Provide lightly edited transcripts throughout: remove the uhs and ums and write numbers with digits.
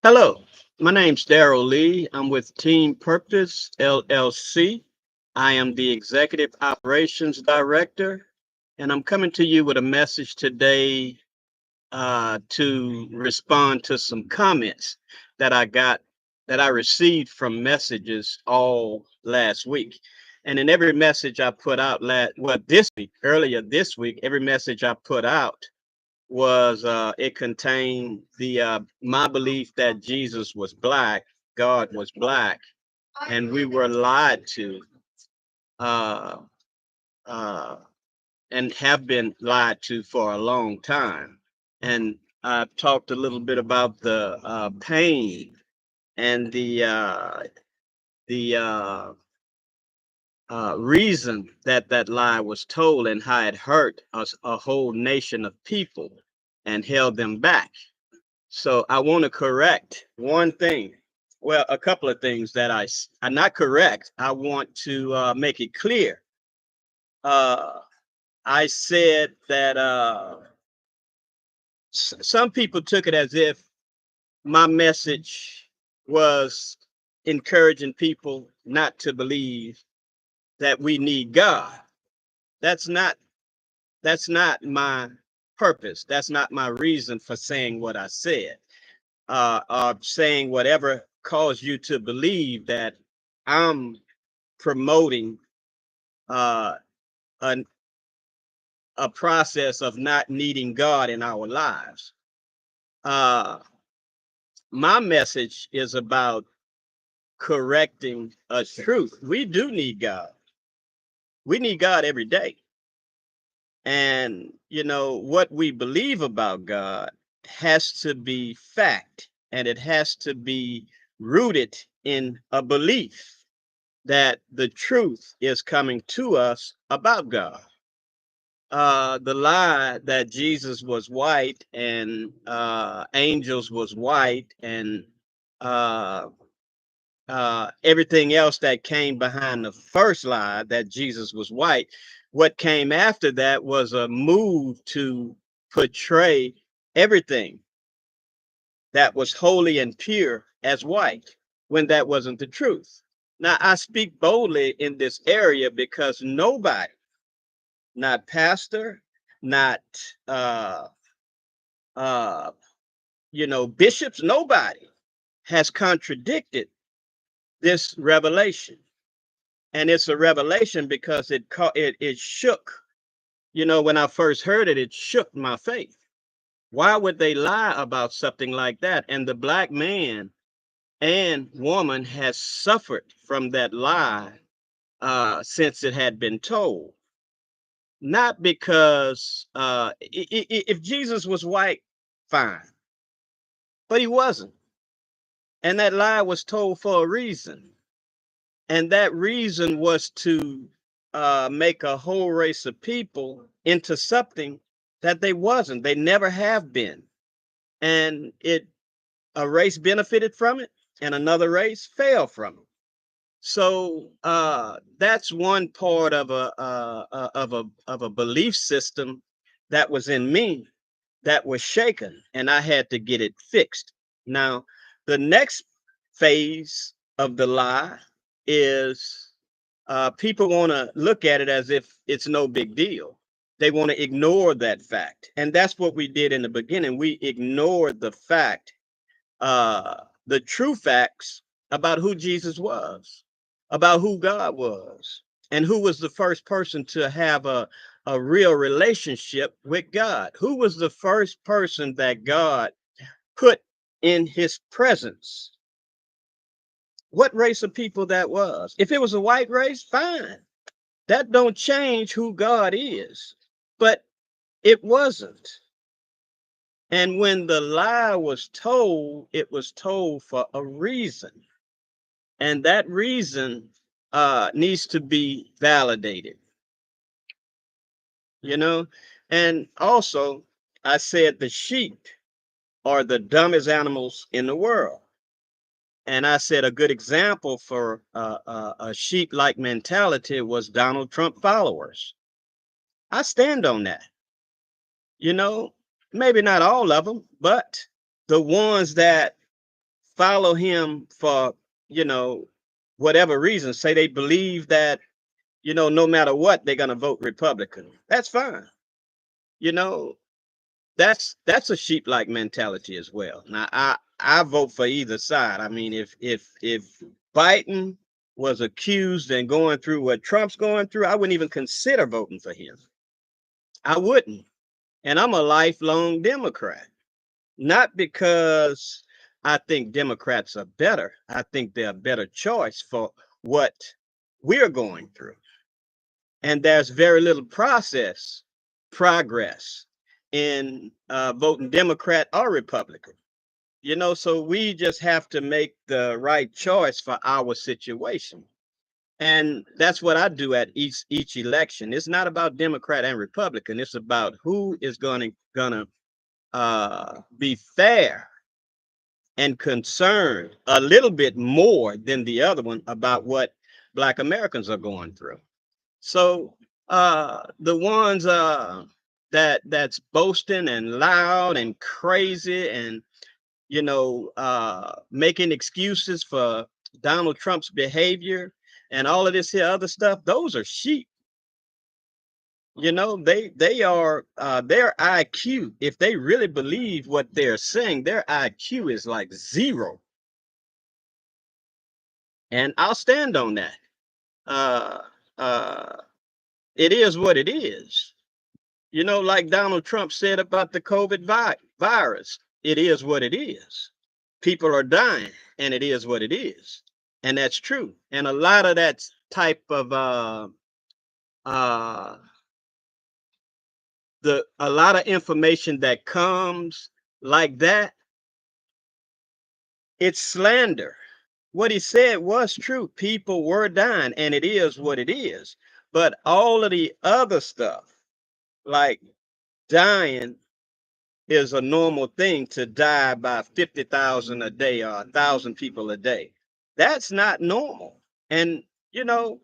Hello, my name's Darryl Lee. I'm with Team Purpose LLC. I am the Executive Operations Director, and I'm coming to you with a message today to respond to some comments that I got that I received from messages all last week. And in every message I put out this week, earlier this week, every message I put out was it contained the my belief that Jesus was black, God was black, and we were lied to, uh, uh, and have been lied to for a long time. And I've talked a little bit about the pain and the reason that that lie was told and how it hurt us, a whole nation of people, and held them back. So I want to correct one thing. Well, a couple of things that are not correct. I want to make it clear. Uh, I said that some people took it as if my message was encouraging people not to believe that we need God. That's not that's not my purpose. That's not my reason for saying what I said. Saying whatever caused you to believe that I'm promoting uh, an, a process of not needing God in our lives. Uh, my message is about correcting a truth. We do need God. We need God every day. And, what we believe about God has to be fact and it has to be rooted in a belief that the truth is coming to us about God. The lie that Jesus was white and angels was white and uh, everything else that came behind the first lie that Jesus was white. What came after that was a move to portray everything that was holy and pure as white when that wasn't the truth. Now, I speak boldly in this area because nobody, not pastor, not uh, uh, bishops, nobody has contradicted this revelation. And it's a revelation because it shook. When I first heard it, it shook my faith. Why would they lie about something like that? And the black man and woman has suffered from that lie since it had been told. Not because if Jesus was white, fine, but he wasn't. And that lie was told for a reason. And that reason was to make a whole race of people into something that they wasn't. They never have been. And a race benefited from it and another race fell from it. So that's one part of a belief system that was in me that was shaken, and I had to get it fixed. Now, the next phase of the lie is people want to look at it as if it's no big deal. They want to ignore that fact, and that's what we did in the beginning. We ignored the fact, the true facts about who Jesus was, about who God was, and who was the first person to have a real relationship with God. Who was the first person that God put in his presence? What race of people that was? If it was a white race, fine. That don't change who God is. But it wasn't. And when the lie was told, it was told for a reason. And that reason needs to be validated, you know? And also, I said the sheep are the dumbest animals in the world. And I said a good example for a sheep like mentality was Donald Trump followers. I stand on that. You know, maybe not all of them, but the ones that follow him for, you know, whatever reason, say they believe that, no matter what, they're going to vote Republican. That's fine. You know, that's a sheep like mentality as well. Now I vote for either side. I mean, if Biden was accused and going through what Trump's going through, I wouldn't even consider voting for him. I wouldn't. And I'm a lifelong Democrat. Not because I think Democrats are better. I think they're a better choice for what we're going through. And there's very little progress in voting Democrat or Republican. So we just have to make the right choice for our situation. And that's what I do at each election. It's not about Democrat and Republican. It's about who is gonna be fair and concerned a little bit more than the other one about what Black Americans are going through. So the ones that's boasting and loud and crazy and making excuses for Donald Trump's behavior and all of this here other stuff, those are sheep. They are their IQ, if they really believe what they're saying, their IQ is like zero. And I'll stand on that. Uh uh it is what it is. Like Donald Trump said about the COVID virus, it is what it is. People are dying, and it is what it is. And that's true. And a lot of that type of uh a lot of information that comes like that, it's slander. What he said was true. People were dying, and it is what it is. But all of the other stuff, like dying, is a normal thing to die by 50,000 a day or 1,000 people a day. That's not normal. And, you know,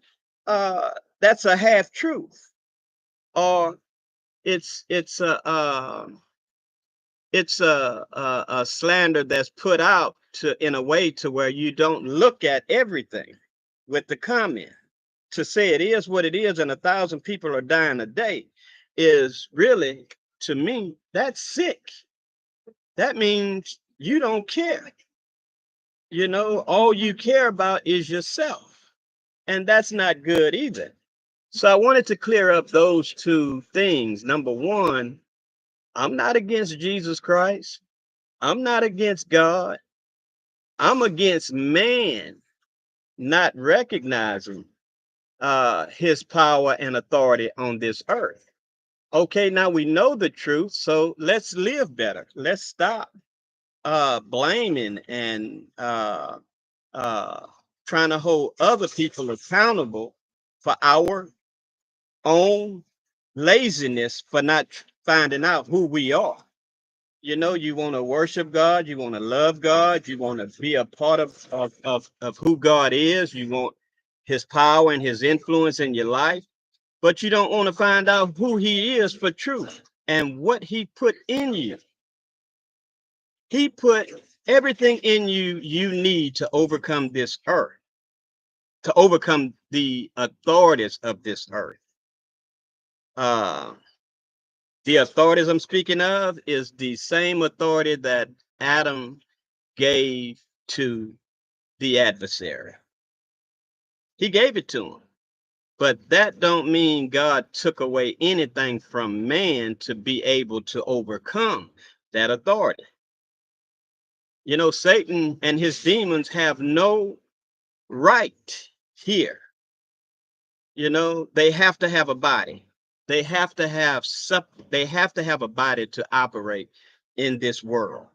uh, that's a half truth. Or it's a slander that's put out to in a way to where you don't look at everything with the comment. To say it is what it is and 1,000 people are dying a day is really, to me, that's sick. That means you don't care. All you care about is yourself. And that's not good either. So I wanted to clear up those two things. Number one, I'm not against Jesus Christ. I'm not against God. I'm against man not recognizing his power and authority on this earth. Okay, now we know the truth, so let's live better. Let's stop blaming and uh, trying to hold other people accountable for our own laziness for not finding out who we are. You want to worship God, you want to love God, you want to be a part of who God is, you want his power and his influence in your life, but you don't want to find out who he is for truth and what he put in you. He put everything in you you need to overcome this earth, to overcome the authorities of this earth. Uh, the authorities I'm speaking of is the same authority that Adam gave to the adversary. He gave it to him. But that don't mean God took away anything from man to be able to overcome that authority. Satan and his demons have no right here. They have to have a body. They have to have they have to have a body to operate in this world.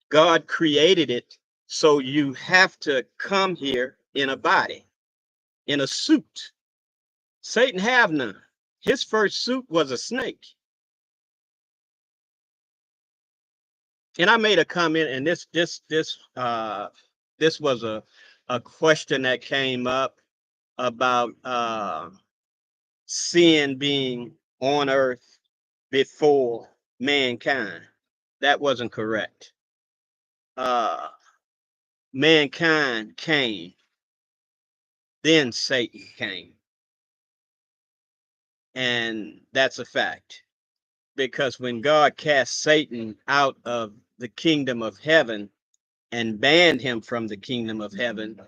God created it, so you have to come here in a body, in a suit. Satan have none. His first suit was a snake. And I made a comment, and this was a question that came up about sin being on earth before mankind. That wasn't correct. Uh, mankind came, then Satan came. And that's a fact. Because when God cast Satan out of the kingdom of heaven and banned him from the kingdom of heaven,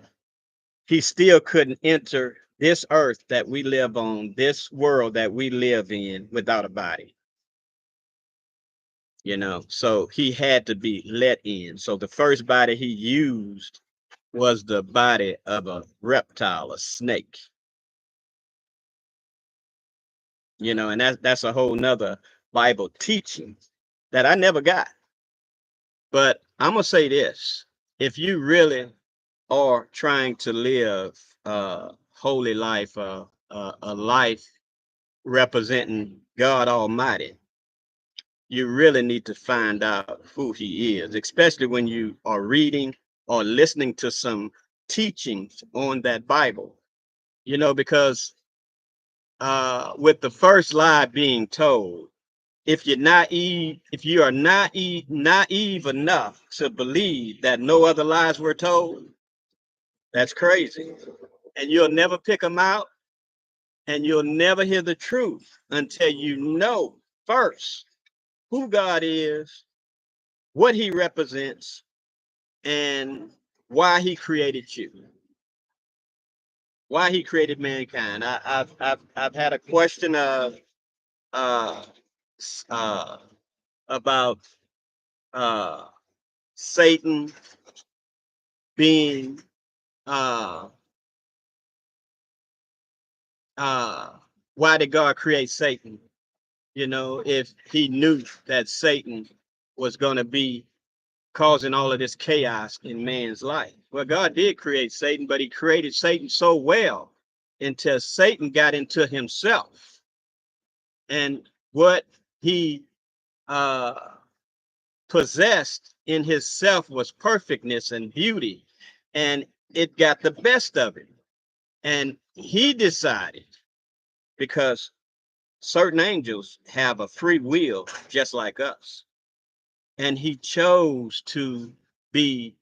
he still couldn't enter this earth that we live on, this world that we live in, without a body. So he had to be let in. So the first body he used was the body of a reptile, a snake. And that's a whole nother Bible teaching that I never got. But I'm gonna say this: if you really are trying to live a holy life, a life representing God Almighty, you really need to find out who He is, especially when you are reading or listening to some teachings on that Bible. Because with the first lie being told, if you are naive enough to believe that no other lies were told, that's crazy. And you'll never pick them out, and you'll never hear the truth until you know first who God is, what He represents, and why He created you, why He created mankind. I've had a question uh, uh, about uh, Satan being uh uh why did God create Satan? If he knew that Satan was going to be causing all of this chaos in man's life. Well, God did create Satan, but he created Satan so well until Satan got into himself. And what he uh possessed in his self was perfectness and beauty, and it got the best of him. And he decided, because certain angels have a free will just like us, and he chose to be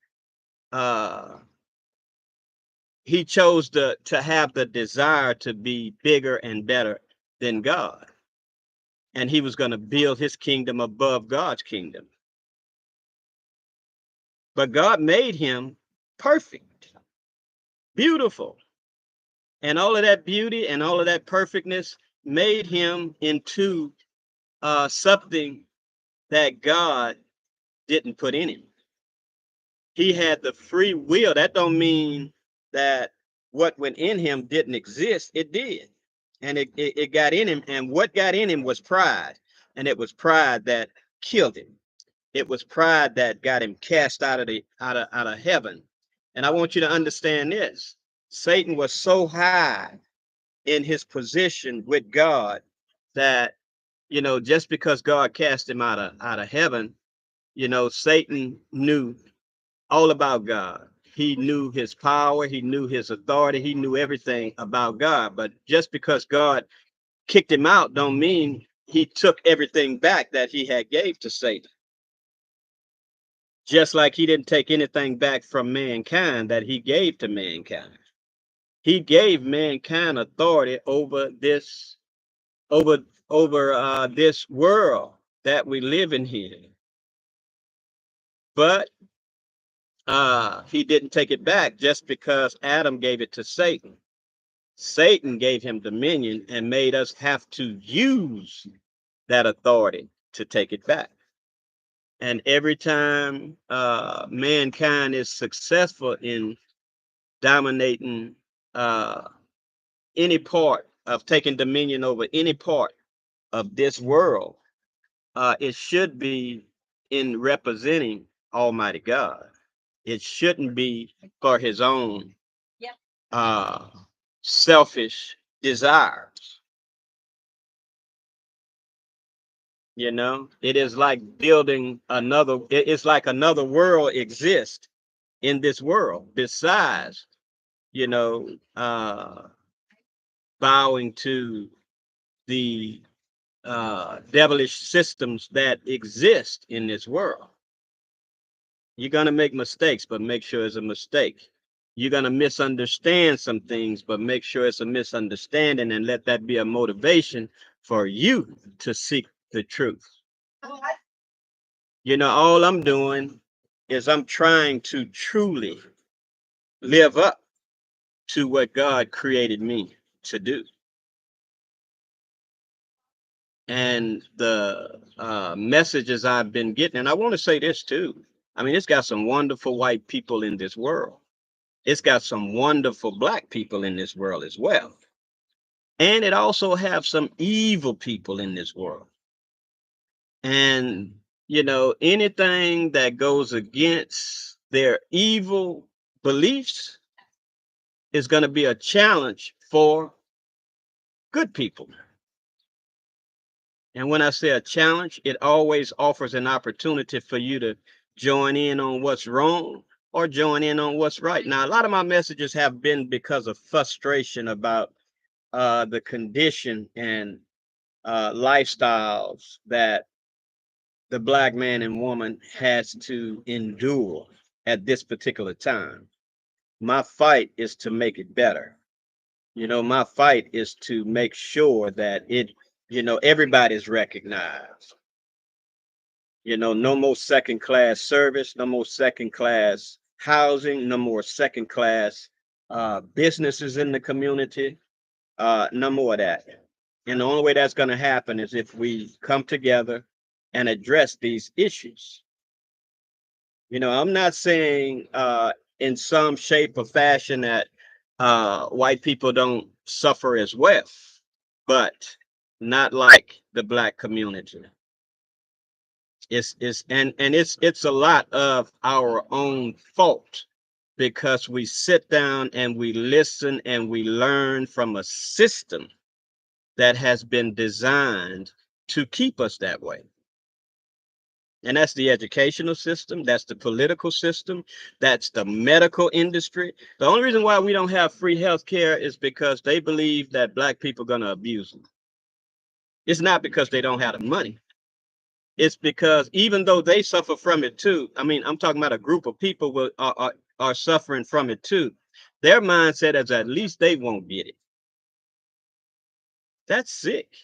he chose to have the desire to be bigger and better than God, and he was going to build his kingdom above God's kingdom. But God made him perfect, beautiful, and all of that beauty and all of that perfectness made him into something that God didn't put in him. He had the free will. That don't mean that what went in him didn't exist. It did. And it got in him. And what got in him was pride. And it was pride that killed him. It was pride that got him cast out of heaven. And I want you to understand this. Satan was so high in his position with God that, just because God cast him out of heaven, Satan knew all about God. He knew his power, he knew his authority, he knew everything about God. But just because God kicked him out don't mean he took everything back that he had gave to Satan. Just like he didn't take anything back from mankind that he gave to mankind. He gave mankind authority over this over this world that we live in here. But he didn't take it back just because Adam gave it to Satan. Satan gave him dominion and made us have to use that authority to take it back. And every time mankind is successful in dominating any part of taking dominion over any part of this world, it should be in representing Almighty God. It shouldn't be for his own uh, selfish desires. It is like building another, it's like another world exists in this world besides, you know, uh, bowing to the devilish systems that exist in this world. You're going to make mistakes, but make sure it's a mistake. You're going to misunderstand some things, but make sure it's a misunderstanding and let that be a motivation for you to seek the truth. All I'm doing is I'm trying to truly live up to what God created me to do. And the messages I've been getting, and I want to say this too. I mean, it's got some wonderful white people in this world. It's got some wonderful black people in this world as well. And it also have some evil people in this world. And, anything that goes against their evil beliefs is going to be a challenge for good people. And when I say a challenge, it always offers an opportunity for you to join in on what's wrong or join in on what's right. Now, a lot of my messages have been because of frustration about the condition and lifestyles that the black man and woman has to endure at this particular time. My fight is to make it better. My fight is to make sure that everybody's recognized. No more second class service, no more second class housing, no more second class businesses in the community, no more of that. And the only way that's going to happen is if we come together and address these issues. I'm not saying in some shape or fashion that white people don't suffer as well, but not like the black community. It's a lot of our own fault because we sit down and we listen and we learn from a system that has been designed to keep us that way. And that's the educational system, that's the political system, that's the medical industry. The only reason why we don't have free health care is because they believe that black people are going to abuse them. It's not because they don't have the money. It's because even though they suffer from it too, I mean, I'm talking about a group of people are suffering from it too. Their mindset is at least they won't get it. That's sick.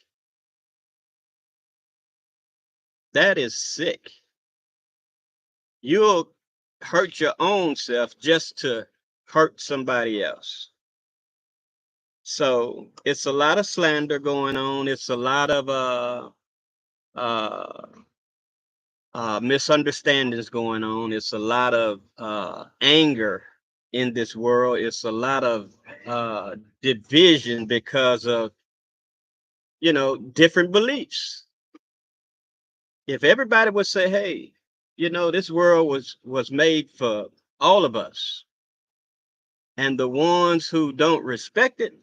That is sick. You'll hurt your own self just to hurt somebody else. So it's a lot of slander going on. It's a lot of uh, misunderstandings going on. It's a lot of anger in this world. It's a lot of division because of different beliefs. If everybody would say, "Hey, this world was made for all of us," and the ones who don't respect it,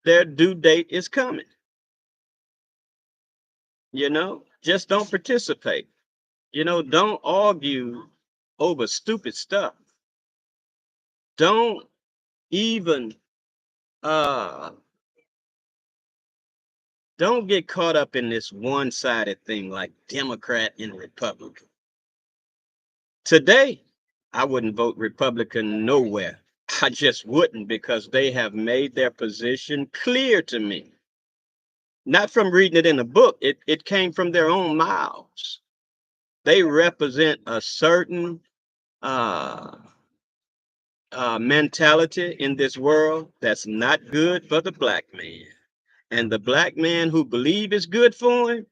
their due date is coming. Just don't participate. Don't argue over stupid stuff. Don't even uh don't get caught up in this one-sided thing like Democrat and Republican. Today, I wouldn't vote Republican nowhere. I just wouldn't because they have made their position clear to me. Not from reading it in a book, it came from their own mouths. They represent a certain uh, mentality in this world that's not good for the black man. And the black man who believe it's good for him,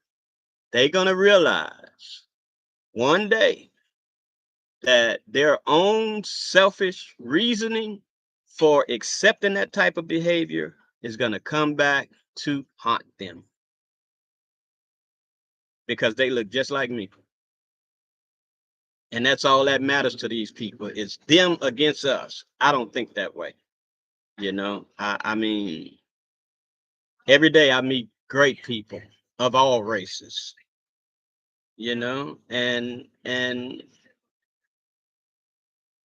they're going to realize one day that their own selfish reasoning for accepting that type of behavior is going to come back to haunt them because they look just like me. And that's all that matters to these people is them against us. I don't think that way. I mean, every day I meet great people of all races, and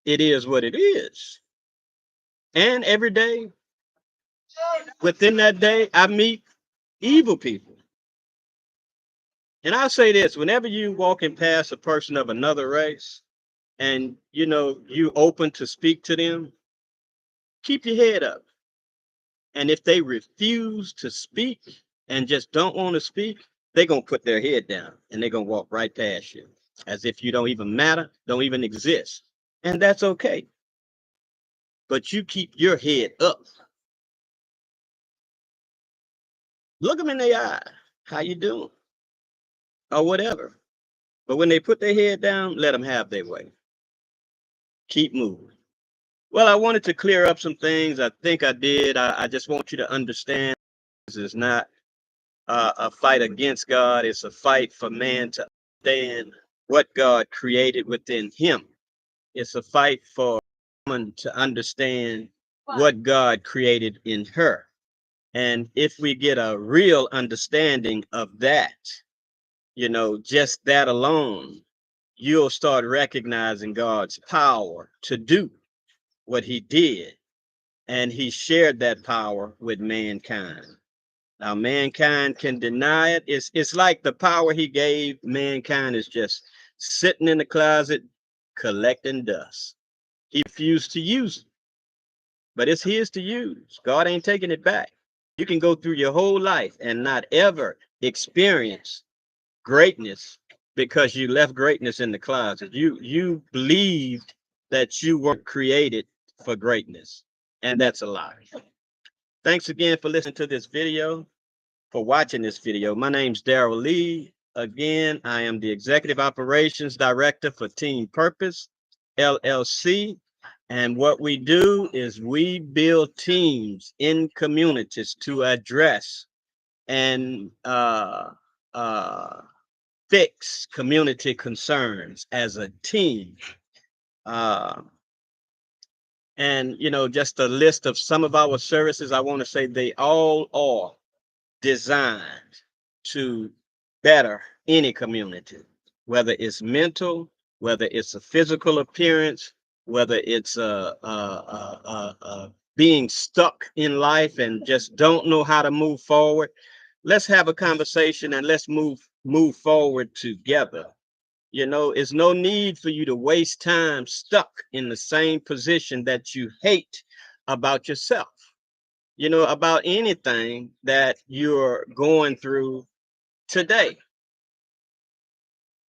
it is what it is. And every day within that day, I meet evil people. And I'll say this, whenever you walking past a person of another race, and you open to speak to them, keep your head up. And if they refuse to speak and just don't want to speak, they're going to put their head down and they're going to walk right past you as if you don't even matter, don't even exist. And that's okay. But you keep your head up. Look them in the eye. How you doing? Or whatever. But when they put their head down, let them have their way. Keep moving. Well, I wanted to clear up some things. I think I did. I just want you to understand this is not a fight against God. It's a fight for man to understand what God created within him. It's a fight for woman to understand what God created in her. And if we get a real understanding of that, just that alone, you'll start recognizing God's power to do what he did. And he shared that power with mankind. Now, mankind can deny it. It's like the power he gave mankind is just sitting in the closet collecting dust. He refused to use it, but it's his to use. God ain't taking it back. You can go through your whole life and not ever experience greatness because you left greatness in the closet. You believed that you weren't created for greatness, and that's a lie. Thanks again for listening to this video, for watching this video. My name's Darryl Lee. Again, I am the Executive Operations Director for Team Purpose LLC. And what we do is we build teams in communities to address and fix community concerns as a team. Uh, and, just a list of some of our services, I want to say they all are designed to better any community, whether it's mental, whether it's a physical appearance, whether it's being stuck in life and just don't know how to move forward. Let's have a conversation and let's move forward together. It's no need for you to waste time stuck in the same position that you hate about yourself, about anything that you're going through today.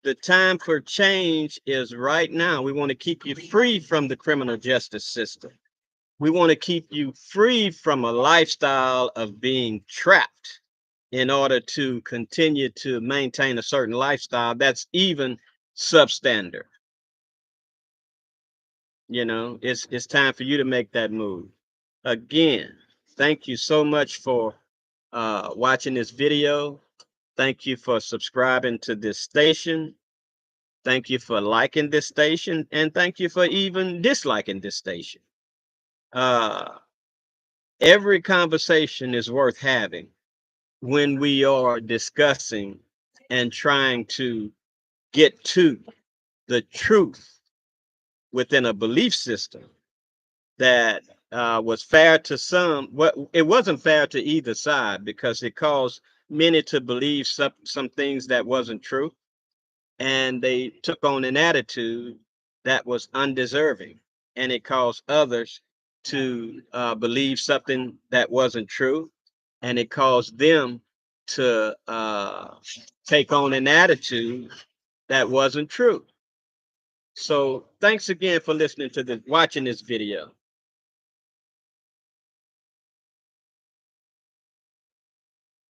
The time for change is right now. We want to keep you free from the criminal justice system. We want to keep you free from a lifestyle of being trapped in order to continue to maintain a certain lifestyle that's even substandard. It's time for you to make that move. Again, thank you so much for watching this video. Thank you for subscribing to this station. Thank you for liking this station, and thank you for even disliking this station. Every conversation is worth having when we are discussing and trying to get to the truth within a belief system that was fair to some. Well, it wasn't fair to either side because it caused many to believe some things that wasn't true, and they took on an attitude that was undeserving, and it caused others to believe something that wasn't true, and it caused them to take on an attitude that wasn't true. So thanks again for listening to watching this video.